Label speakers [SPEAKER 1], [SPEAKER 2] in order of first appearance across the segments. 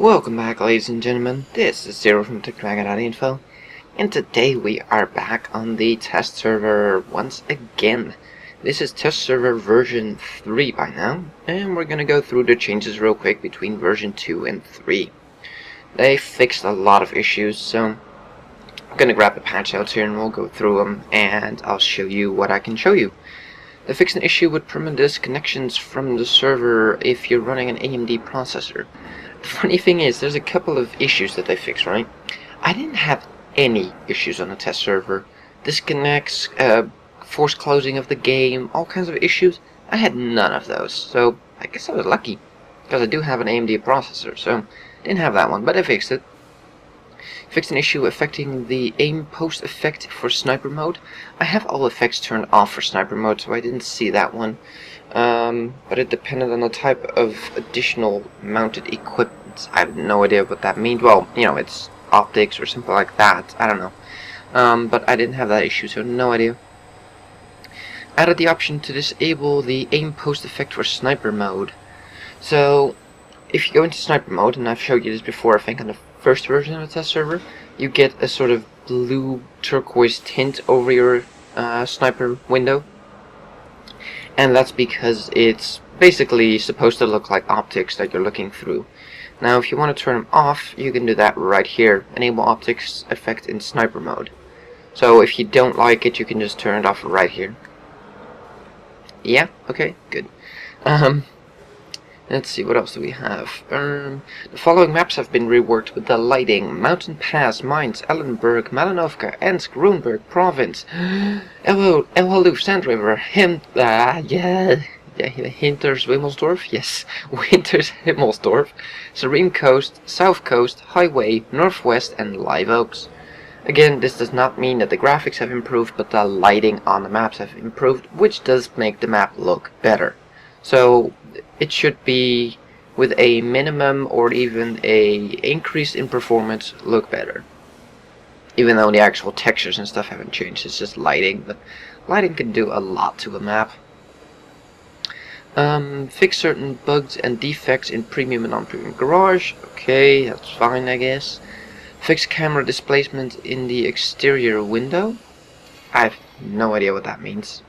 [SPEAKER 1] Welcome back, ladies and gentlemen. This is Zero from TechDragon.info, and today we are back on the test server once again. This is test server version 3 by now, and we're gonna go through the changes real quick between version 2 and 3. They fixed a lot of issues, so I'm gonna grab the patch outs here and we'll go through them, and I'll show you what I can show you. They fixed an issue with permanent disconnections from the server if you're running an AMD processor. The funny thing is, there's a couple of issues that they fixed, right? I didn't have any issues on the test server. Disconnects, forced closing of the game, all kinds of issues. I had none of those, so I guess I was lucky, because I do have an AMD processor, so I didn't have that one, but I fixed it. Fixed an issue affecting the aim post effect for sniper mode. I have all effects turned off for sniper mode, so I didn't see that one. But it depended on the type of additional mounted equipment. I have no idea what that means. Well, you know, it's optics or something like that. I don't know. But I didn't have that issue, so no idea. Added the option to disable the aim post effect for sniper mode. So, if you go into sniper mode, and I've showed you this before, I think on the first version of the test server, you get a sort of blue turquoise tint over your sniper window. And that's because it's basically supposed to look like optics that you're looking through. Now, if you want to turn them off, you can do that right here. Enable optics effect in sniper mode. So if you don't like it, you can just turn it off right here. Yeah, okay, good. Let's see, what else do we have? The following maps have been reworked with the lighting: Mountain Pass, Mainz, Erlenberg, Malinovka, Ensk, Ruinberg, Province, Halluf, Sand River, Himmelsdorf, yes, Winter's Himmelsdorf, Serene Coast, South Coast, Highway, Northwest, and Live Oaks. Again, this does not mean that the graphics have improved, but the lighting on the maps have improved, which does make the map look better. So it should be, with a minimum or even a increase in performance, look better. Even though the actual textures and stuff haven't changed, it's just lighting, but lighting can do a lot to a map. Fix certain bugs and defects in premium and non-premium garage. Okay, that's fine, I guess. Fix camera displacement in the exterior window. I have no idea what that means.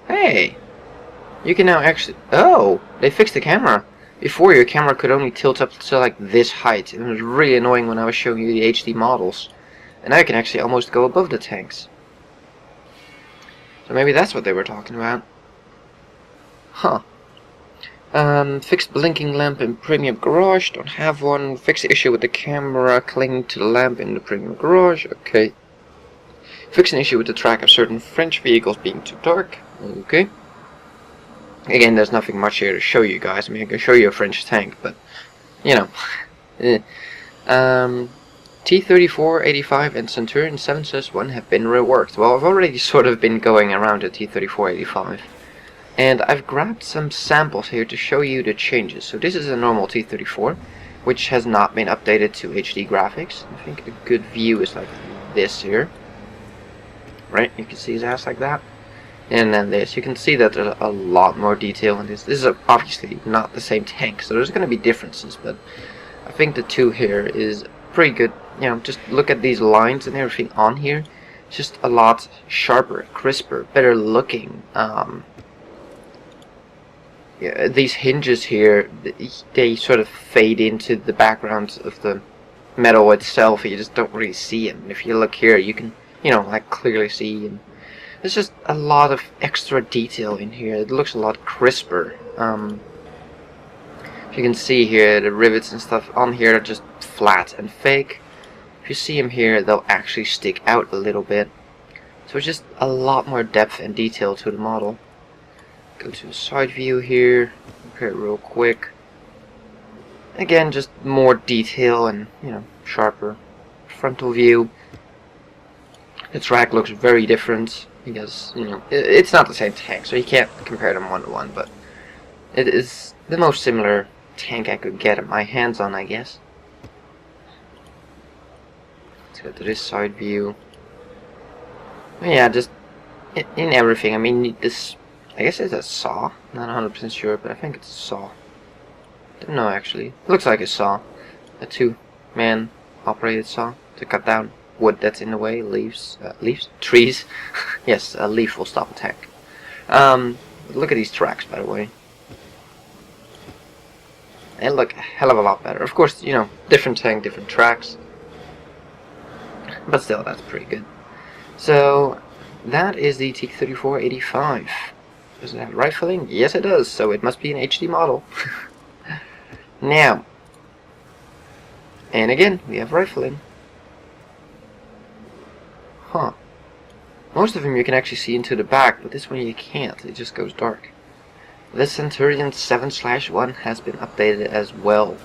[SPEAKER 1] Hey, you can now actually... Oh, they fixed the camera. Before, your camera could only tilt up to like this height. It was really annoying when I was showing you the HD models. And now you can actually almost go above the tanks. So maybe that's what they were talking about. Huh. Fixed blinking lamp in premium garage. Don't have one. Fix the issue with the camera clinging to the lamp in the premium garage. Okay. Fix an issue with the track of certain French vehicles being too dark. Okay. Again, there's nothing much here to show you guys. I mean, I can show you a French tank, but, you know. Т-34-85 and Centurion 7+1 have been reworked. Well, I've already sort of been going around the Т-34-85. And I've grabbed some samples here to show you the changes. So this is a normal Т-34, which has not been updated to HD graphics. I think a good view is like this here. Right, you can see his ass like that. And then this, you can see that there's a lot more detail in this. This is obviously not the same tank, so there's going to be differences, but I think the two here is pretty good. You know, just look at these lines and everything on here. It's just a lot sharper, crisper, better looking. Yeah, these hinges here, they sort of fade into the background of the metal itself. You just don't really see them. If you look here, you can, you know, like clearly see, and there's just a lot of extra detail in here. It looks a lot crisper. If you can see here, the rivets and stuff on here are just flat and fake. If you see them here, they'll actually stick out a little bit. So it's just a lot more depth and detail to the model. Go to the side view here, compare it real quick. Again, just more detail and, you know, sharper. Frontal view. The track looks very different because, you know, it's not the same tank, so you can't compare them one to one, but it is the most similar tank I could get my hands on, I guess. Let's go to this side view. Yeah, just in everything. I mean, this, I guess it's a saw. Not 100% sure, but I think it's a saw. Don't know actually. It looks like a saw. A two-man operated saw to cut down wood that's in the way. Leaves? Trees? Yes, a leaf will stop a tank. Look at these tracks, by the way. They look a hell of a lot better. Of course, you know, different tank, different tracks. But still, that's pretty good. So, that is the T-34-85. Does it have rifling? Yes, it does. So it must be an HD model. Now, and again, we have rifling. Huh. Most of them you can actually see into the back, but this one you can't. It just goes dark. The Centurion 7/1 has been updated as well.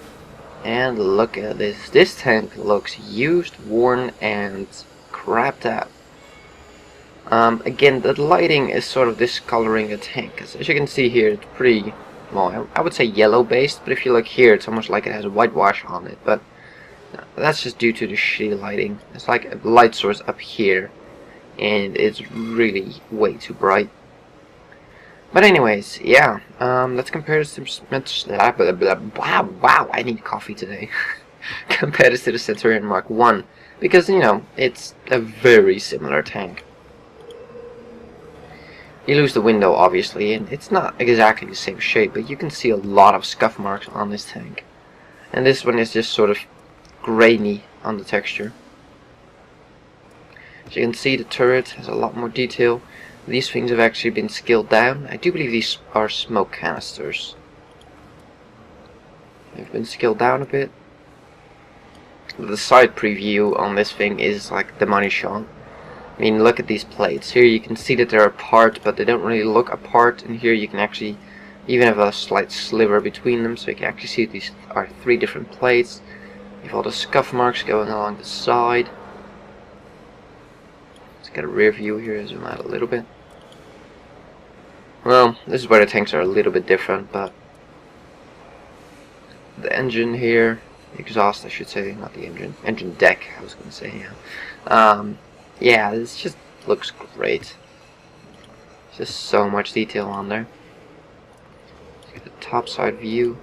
[SPEAKER 1] And look at this. This tank looks used, worn, and crapped out. Again, the lighting is sort of discoloring the tank. As you can see here, it's pretty, well, I would say yellow based, but if you look here, it's almost like it has a whitewash on it. But that's just due to the shitty lighting. It's like a light source up here, and it's really way too bright. But anyways, yeah, let's compare this to wow, I need coffee today. Compare this to the Centurion Mark 1, because, you know, it's a very similar tank. You lose the window, obviously, and it's not exactly the same shape, but you can see a lot of scuff marks on this tank. And this one is just sort of grainy on the texture. As you can see, the turret has a lot more detail. These things have actually been scaled down. I do believe these are smoke canisters. They've been scaled down a bit. The side preview on this thing is like the money shot. I mean, look at these plates. Here you can see that they're apart, but they don't really look apart. And here you can actually even have a slight sliver between them, so you can actually see these are 3 different plates. You have all the scuff marks going along the side. Let's get a rear view here, zoom out a little bit. Well, this is where the tanks are a little bit different, but the engine here, the exhaust I should say, not the engine deck I was going to say, yeah. Yeah, this just looks great. There's just so much detail on there. Let's get the top side view.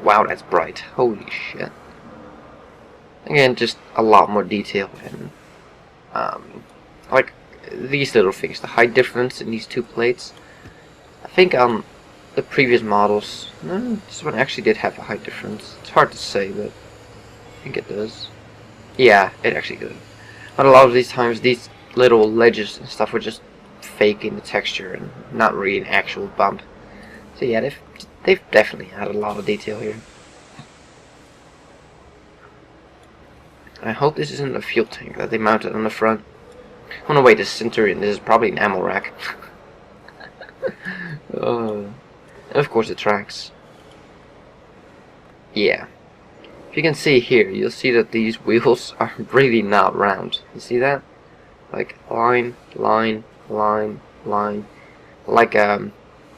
[SPEAKER 1] Wow, that's bright. Holy shit. Again, just a lot more detail, and like these little things, the height difference in these 2 plates. I think on the previous models, no, this one actually did have a height difference. It's hard to say, but I think it does. Yeah, it actually did. But a lot of these times, these little ledges and stuff were just faking the texture and not really an actual bump. So yeah, they've definitely had a lot of detail here. I hope this isn't a fuel tank that they mounted on the front. Oh no, wait, this is Centurion. This is probably an ammo rack. And of course the tracks. Yeah. If you can see here, you'll see that these wheels are really not round. You see that? Like line, line, line, line. Like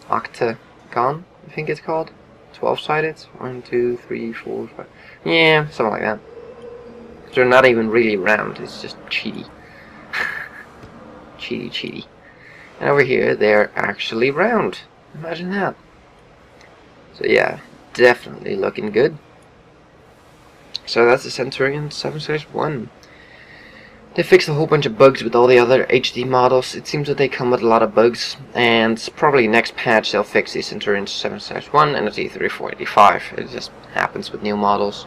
[SPEAKER 1] octagon, I think it's called. 12-sided. 1, 2, 3, 4, 5. Yeah, something like that. They're not even really round. It's just cheaty. Cheaty. And over here, they're actually round. Imagine that. So yeah, definitely looking good. So that's the Centurion 7/1. They fixed a whole bunch of bugs with all the other HD models. It seems that they come with a lot of bugs, and probably next patch they'll fix the Centurion 7/1 and the T-34-85. It just happens with new models.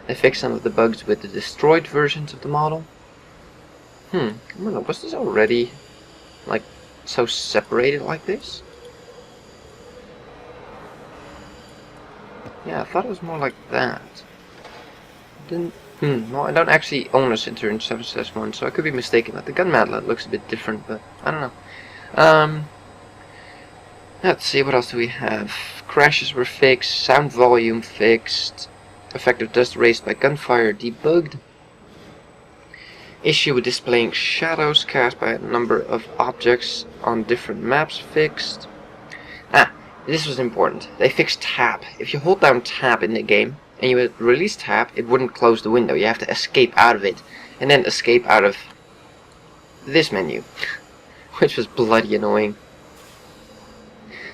[SPEAKER 1] They fixed some of the bugs with the destroyed versions of the model. I don't know, was this already like so separated like this? Yeah, I thought it was more like that. No, I don't actually own a Centurion 7/1, so I could be mistaken. That the gun mantlet looks a bit different, but I don't know. Let's see, what else do we have? Crashes were fixed, sound volume fixed, effective dust raised by gunfire debugged, issue with displaying shadows cast by a number of objects on different maps fixed. This was important. They fixed tab. If you hold down tab in the game, and you would release tab, it wouldn't close the window. You have to escape out of it, and then escape out of this menu, which was bloody annoying.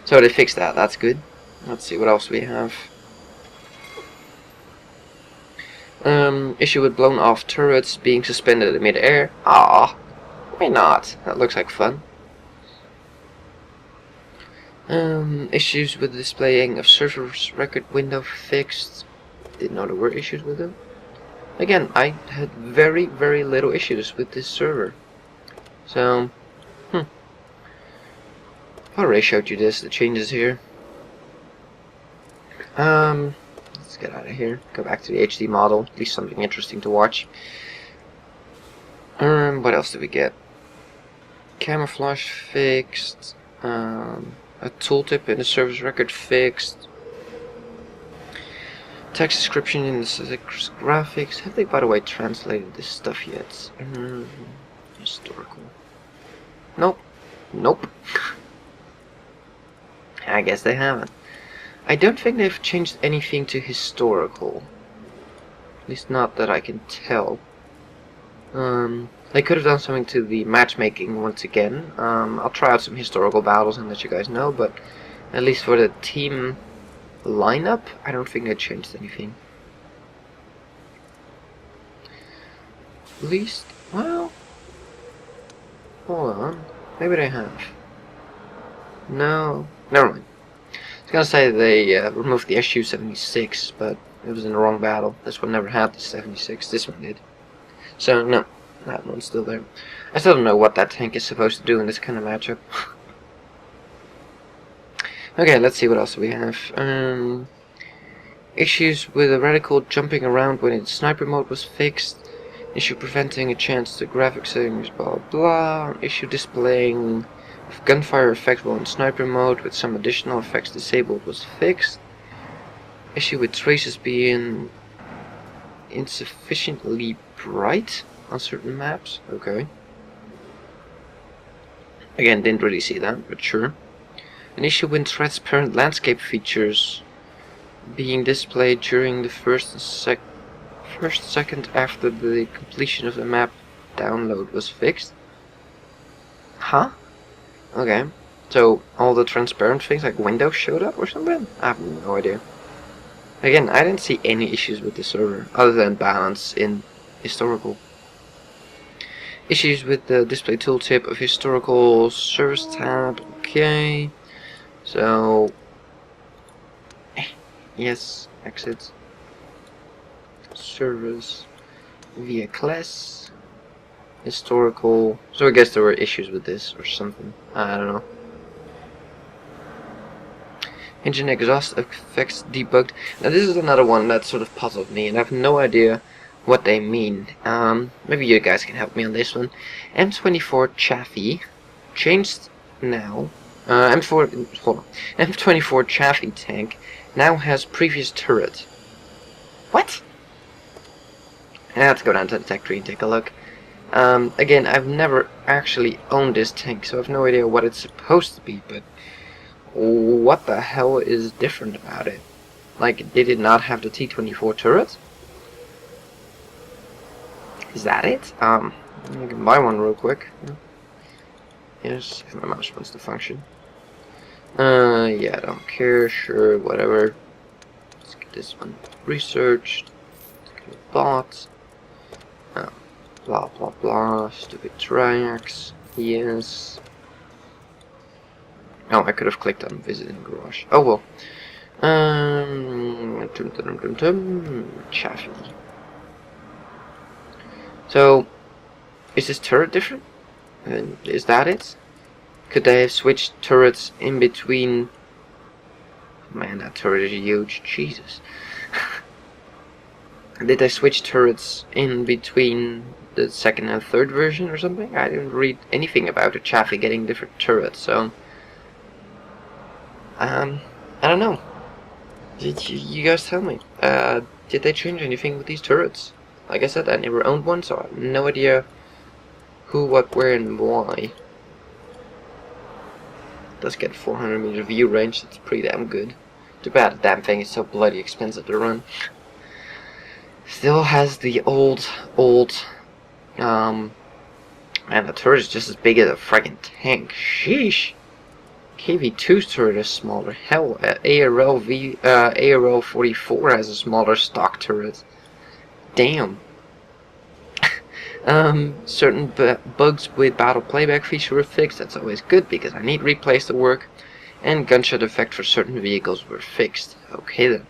[SPEAKER 1] So they fixed that. That's good. Let's see what else we have. Issue with blown off turrets being suspended in mid-air. Ah, why not? That looks like fun. Issues with displaying of server's record window fixed. Didn't know there were issues with them. Again, I had very, very little issues with this server. So, I already showed you this, the changes here. Let's get out of here. Go back to the HD model. At least something interesting to watch. What else did we get? Camouflage fixed. A tooltip in the service record fixed. Text description in the graphics. Have they, by the way, translated this stuff yet? Historical. Nope. Nope. I guess they haven't. I don't think they've changed anything to historical. At least not that I can tell. They could have done something to the matchmaking once again. I'll try out some historical battles and let you guys know, but at least for the team lineup, I don't think they changed anything. At least, well, hold on, maybe they have. No, never mind. I was gonna say they removed the SU-76, but it was in the wrong battle. This one never had the 76, this one did. So, no, that one's still there. I still don't know what that tank is supposed to do in this kind of matchup. Okay, let's see what else we have. Issues with the reticle jumping around when its sniper mode was fixed. Issue preventing a chance to graphic settings, blah blah. Issue displaying gunfire effect while in sniper mode with some additional effects disabled was fixed. Issue with traces being insufficiently bright on certain maps. Okay. Again, didn't really see that, but sure. An issue with transparent landscape features being displayed during the first second after the completion of the map download was fixed. Huh? Okay. So all the transparent things like windows showed up or something? I have no idea. Again, I didn't see any issues with the server other than balance in historical. Issues with the display tooltip of historical service tab. Okay. So, yes, exit, service, via class, historical. So I guess there were issues with this or something. I don't know. Engine exhaust effects debugged. Now this is another one that sort of puzzled me, and I have no idea what they mean. Maybe you guys can help me on this one. M24 Chaffee changed now. M24 Chaffee tank now has previous turret. What? I have to go down to the tech tree and take a look. Again, I've never actually owned this tank, so I have no idea what it's supposed to be, but what the hell is different about it? Like, did it not have the T-34 turret? Is that it? I can buy one real quick. Yes, if my mouse wants to function. Yeah, I don't care, sure, whatever. Let's get this one researched. Let's get a bot. Blah blah blah, stupid triax. Yes. Oh, I could have clicked on visiting garage. Oh well. Chaffee. So, is this turret different? Is that it? Could they have switched turrets in between? Man, that turret is huge. Jesus. Did they switch turrets in between the second and third version or something? I didn't read anything about the Chaffee getting different turrets, so I don't know. You guys tell me. Did they change anything with these turrets? Like I said, I never owned one, so I have no idea who, what, where, and why. It does get 400 meter view range, that's pretty damn good. Too bad the damn thing is so bloody expensive to run. Still has the old, man, the turret is just as big as a friggin' tank. Sheesh. KV2's turret is smaller. Hell, ARL-44 has a smaller stock turret. Damn. Certain bugs with battle playback feature were fixed. That's always good because I need replays to work. And gunshot effect for certain vehicles were fixed. Okay then.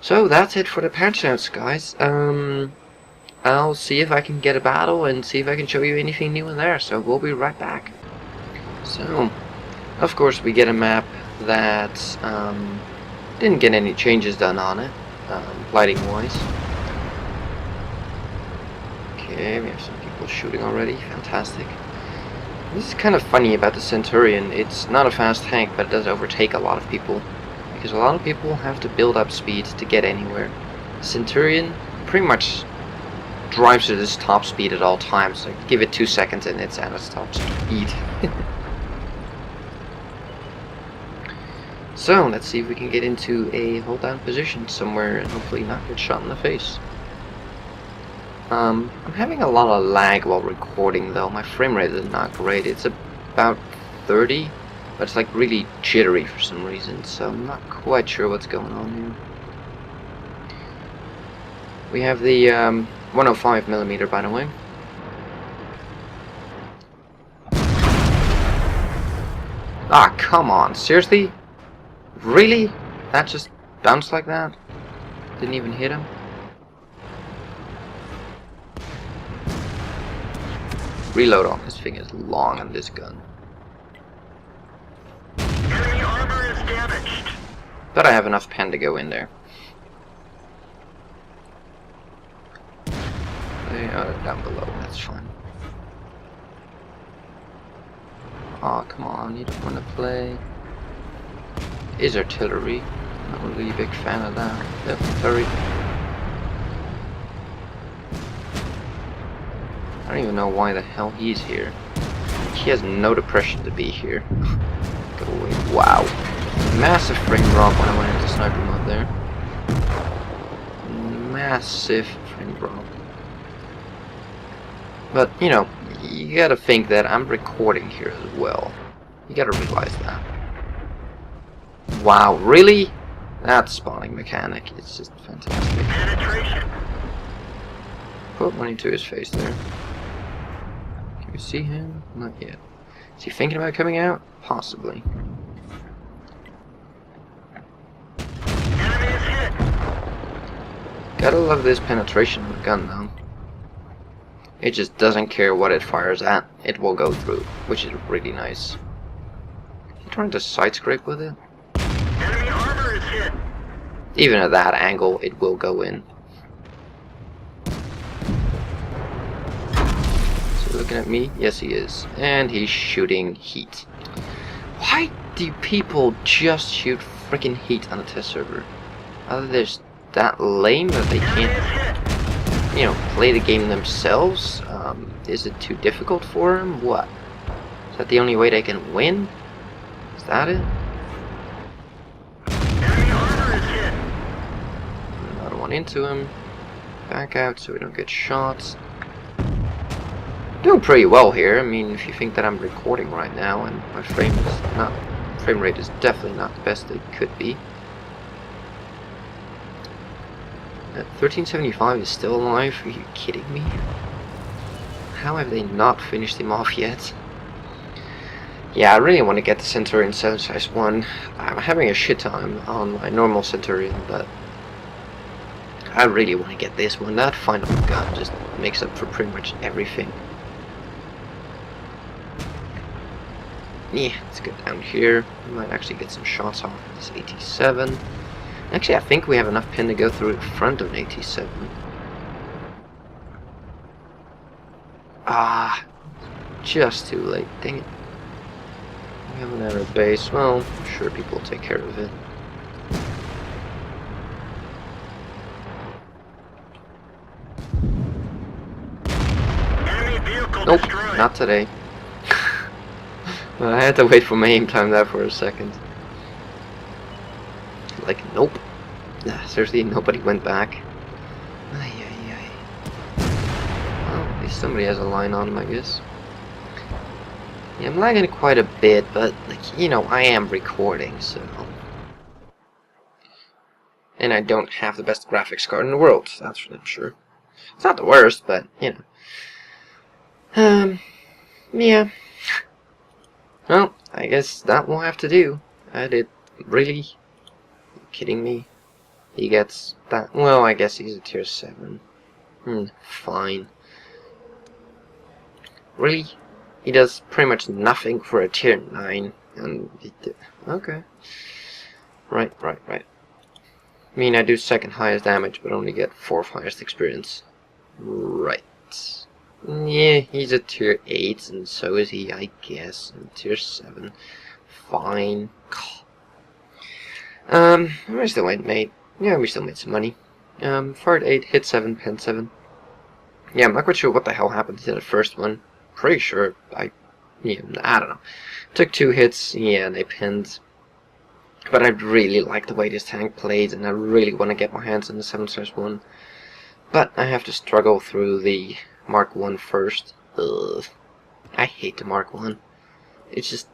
[SPEAKER 1] So that's it for the patch notes, guys. I'll see if I can get a battle and see if I can show you anything new in there. So we'll be right back. So, of course, we get a map that didn't get any changes done on it, lighting-wise. Okay, we have some people shooting already. Fantastic. This is kind of funny about the Centurion. It's not a fast tank, but it does overtake a lot of people. Because a lot of people have to build up speed to get anywhere. The Centurion pretty much drives to this top speed at all times. Like, give it 2 seconds and it's at its top speed. So, let's see if we can get into a hold down position somewhere and hopefully not get shot in the face. I'm having a lot of lag while recording though. My frame rate is not great. It's about 30, but it's like really jittery for some reason, so I'm not quite sure what's going on here. We have the 105mm, by the way. Ah, come on, seriously? Really? That just bounced like that? Didn't even hit him? Reload on this thing is long on this gun.
[SPEAKER 2] Enemy armor is damaged.
[SPEAKER 1] But I have enough pen to go in there. They are down below, that's fine. Oh, come on, you don't want to play. Is artillery. Not really a big fan of that. Yep, hurry. I don't even know why the hell he's here. He has no depression to be here. Go away. Wow. Massive frame drop when I went into sniper mode there. Massive frame drop. But, you know, you gotta think that I'm recording here as well. You gotta realize that. Wow, really? That spawning mechanic is just fantastic.
[SPEAKER 2] Penetration.
[SPEAKER 1] Put one into his face there. Can you see him? Not yet. Is he thinking about coming out? Possibly.
[SPEAKER 2] Enemy is hit.
[SPEAKER 1] Gotta love this penetration of the gun though. It just doesn't care what it fires at, it will go through, which is really nice. You trying to side scrape with it?
[SPEAKER 2] Enemy armor is hit.
[SPEAKER 1] Even at that angle, it will go in. Looking at me? Yes, he is. And he's shooting heat. Why do people just shoot freaking heat on a test server? Either they're that lame that they can't, you know, play the game themselves? Is it too difficult for them? What? Is that the only way they can win? Is that it?
[SPEAKER 2] Enemy armor is hit.
[SPEAKER 1] Another one into him. Back out so we don't get shot. Doing pretty well here. I mean, if you think that I'm recording right now and my frame rate is definitely not the best it could be. 1375 is still alive? Are you kidding me? How have they not finished him off yet? Yeah, I really want to get the Centurion 761. I'm having a shit time on my normal Centurion, but I really want to get this one. That final gun just makes up for pretty much everything. Yeah, let's go down here. We might actually get some shots off of this 87. Actually, I think we have enough pin to go through the front of an 87. Ah, just too late. Dang it. We have an error base. Well, I'm sure people will take care of it.
[SPEAKER 2] Enemy vehicle
[SPEAKER 1] Nope,
[SPEAKER 2] destroyed.
[SPEAKER 1] not today. I had to wait for my aim time there for a second. Like, nope. Seriously, nobody went back. Ay, ay, ay. Well, at least somebody has a line on him, I guess. Yeah, I'm lagging quite a bit, but, like, you know, I am recording, so... And I don't have the best graphics card in the world, that's for damn sure. It's not the worst, but, you know. Yeah. Well, I guess that will have to do. I did. Really? You kidding me? He gets that. Well, I guess he's a tier 7. Fine. Really? He does pretty much nothing for a tier 9. And okay. Right. I mean, I do second highest damage, but only get 4th highest experience. Right. Yeah, he's a tier 8, and so is he, I guess. And tier 7. Fine. We still made some money. Fart 8, hit 7, pen 7. Yeah, I'm not quite sure what the hell happened to the first one. Pretty sure I don't know. Took 2 hits, yeah, and they pinned. But I really like the way this tank plays, and I really want to get my hands on the 7/1. But I have to struggle through the Mark 1 first. Ugh. I hate the Mark 1. It just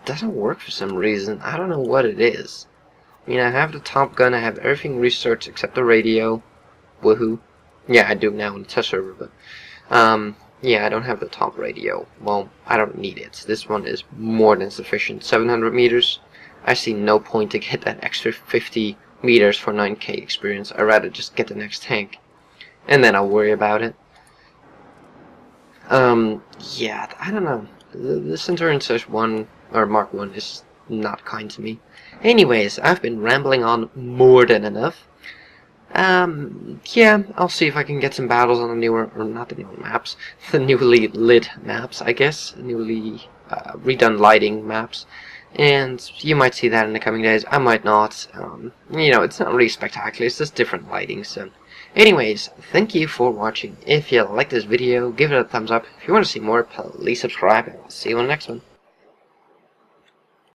[SPEAKER 1] doesn't work for some reason. I don't know what it is. I mean, I have the top gun, I have everything researched except the radio. Woohoo. Yeah, I do now in the Testserver, but yeah, I don't have the top radio. Well, I don't need it. This one is more than sufficient. 700 meters. I see no point to get that extra 50 meters for 9k experience. I'd rather just get the next tank, and then I'll worry about it. Yeah, I don't know. The Centurion /1 or Mark 1 is not kind to me. Anyways, I've been rambling on more than enough. Yeah, I'll see if I can get some battles on the newer, or not the newer maps, the newly lit maps, I guess, newly redone lighting maps. And you might see that in the coming days. I might not. You know, it's not really spectacular. It's just different lighting. So, anyways, thank you for watching. If you like this video, give it a thumbs up. If you want to see more, please subscribe. And I'll see you on the next one.